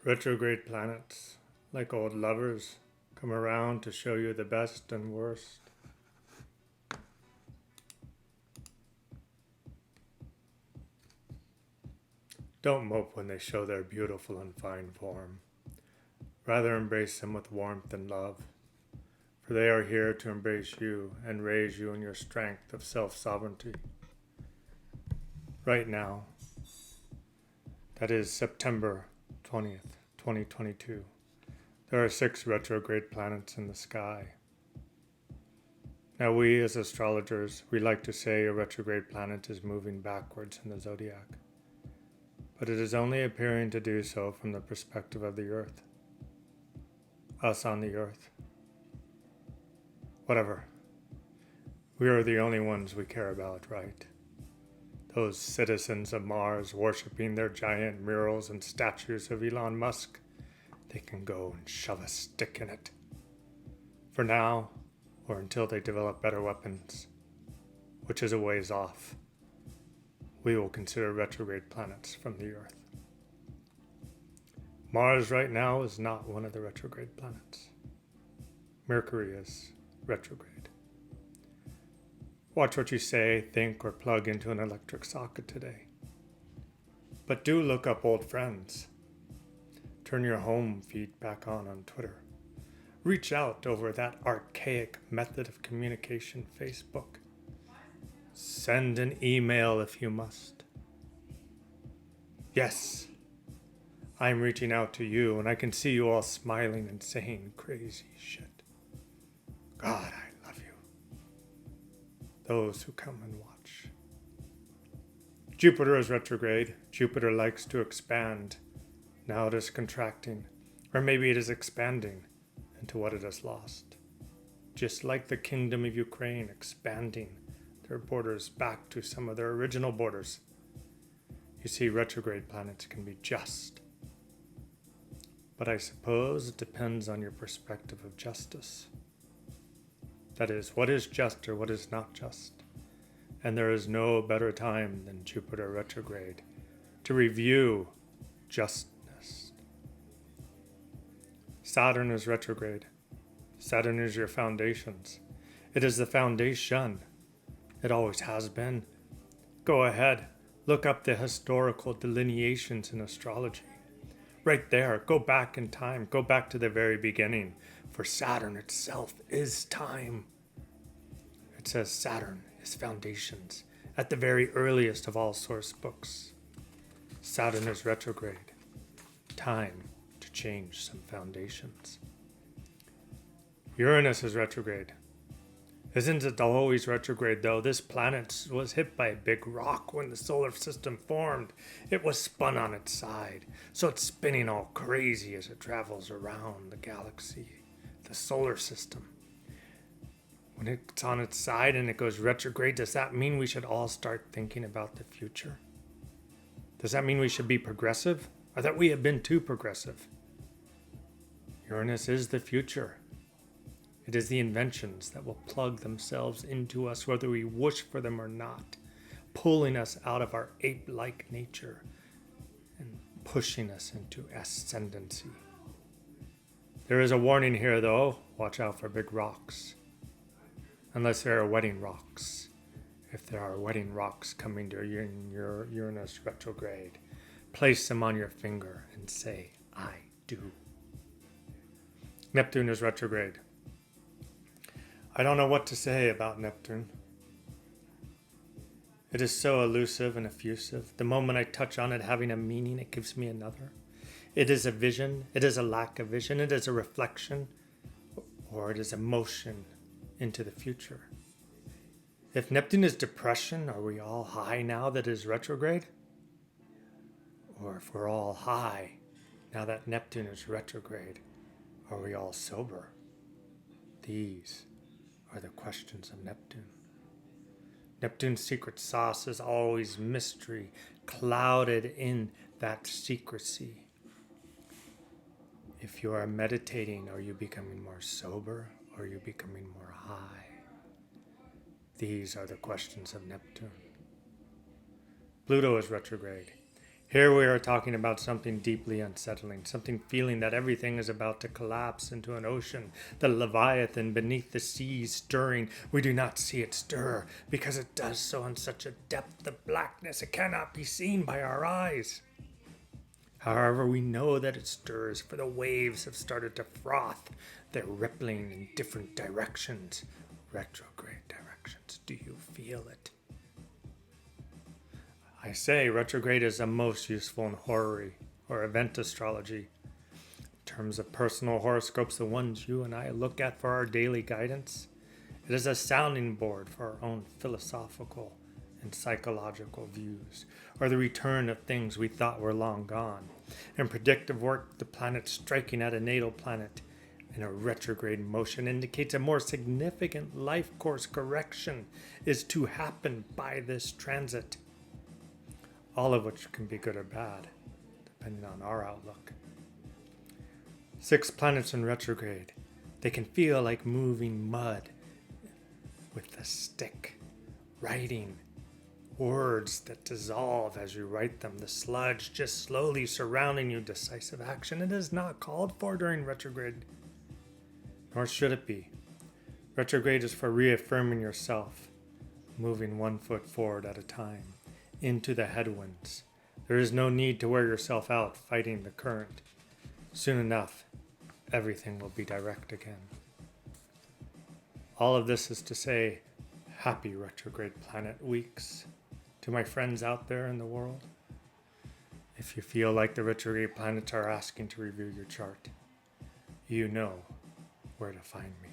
Retrograde planets, like old lovers, come around to show you the best and worst. Don't mope when they show their beautiful and fine form. Rather embrace them with warmth and love, for they are here to embrace you and raise you in your strength of self-sovereignty. Right now, that is September 20th, 2022, there are 6 retrograde planets in the sky. Now we as astrologers, we like to say a retrograde planet is moving backwards in the zodiac, but it is only appearing to do so from the perspective of the Earth. Us on the Earth. Whatever. We are the only ones we care about, right? Those citizens of Mars worshipping their giant murals and statues of Elon Musk, they can go and shove a stick in it. For now, or until they develop better weapons, which is a ways off, we will consider retrograde planets from the Earth. Mars right now is not one of the retrograde planets. Mercury is retrograde. Watch what you say, think, or plug into an electric socket today. But do look up old friends. Turn your home feed back on Twitter. Reach out over that archaic method of communication, Facebook. Send an email if you must. Yes, I'm reaching out to you, and I can see you all smiling and saying crazy shit. God, I love you. Those who come and watch. Jupiter is retrograde. Jupiter likes to expand. Now it is contracting, or maybe it is expanding into what it has lost. Just like the kingdom of Ukraine expanding their borders back to some of their original borders. You see, retrograde planets can be just. But I suppose it depends on your perspective of justice. That is, what is just or what is not just. And there is no better time than Jupiter retrograde to review justness. Saturn is retrograde. Saturn is your foundations. It is the foundation. It always has been. Go ahead, look up the historical delineations in astrology. Right there, go back in time, go back to the very beginning, for Saturn itself is time. It says Saturn is foundations at the very earliest of all source books. Saturn is retrograde. Time to change some foundations. Uranus is retrograde. Isn't it always retrograde though? This planet was hit by a big rock when the solar system formed. It was spun on its side, so it's spinning all crazy as it travels around the galaxy, the solar system. When it's on its side and it goes retrograde, does that mean we should all start thinking about the future? Does that mean we should be progressive, or that we have been too progressive? Uranus is the future. It is the inventions that will plug themselves into us whether we wish for them or not, pulling us out of our ape-like nature and pushing us into ascendancy. There is a warning here though, watch out for big rocks. Unless there are wedding rocks. If there are wedding rocks coming to your Uranus retrograde, place them on your finger and say, I do. Neptune is retrograde. I don't know what to say about Neptune. It is so elusive and effusive. The moment I touch on it having a meaning, it gives me another. It is a vision. It is a lack of vision. It is a reflection. Or it is a motion into the future. If Neptune is depression, are we all high now that it is retrograde? Or if we're all high now that Neptune is retrograde, are we all sober? These are the questions of Neptune. Neptune's secret sauce is always mystery, clouded in that secrecy. If you are meditating, are you becoming more sober, or are you becoming more high? These are the questions of Neptune. Pluto is retrograde. Here we are talking about something deeply unsettling, something feeling that everything is about to collapse into an ocean, the Leviathan beneath the seas stirring. We do not see it stir because it does so in such a depth of blackness it cannot be seen by our eyes. However, we know that it stirs, for the waves have started to froth. They're rippling in different directions, retrograde directions. Do you feel it? I say retrograde is the most useful in horary or event astrology. In terms of personal horoscopes, the ones you and I look at for our daily guidance, it is a sounding board for our own philosophical and psychological views, or the return of things we thought were long gone. In predictive work, the planet striking at a natal planet in a retrograde motion indicates a more significant life course correction is to happen by this transit. All of which can be good or bad, depending on our outlook. 6 planets in retrograde. They can feel like moving mud with a stick, writing words that dissolve as you write them, the sludge just slowly surrounding you. Decisive action. It is not called for during retrograde, nor should it be. Retrograde is for reaffirming yourself, moving 1 foot forward at a time into the headwinds. There is no need to wear yourself out fighting the current. Soon enough, everything will be direct again. All of this is to say, happy retrograde planet weeks to my friends out there in the world. If you feel like the retrograde planets are asking to review your chart, you know where to find me.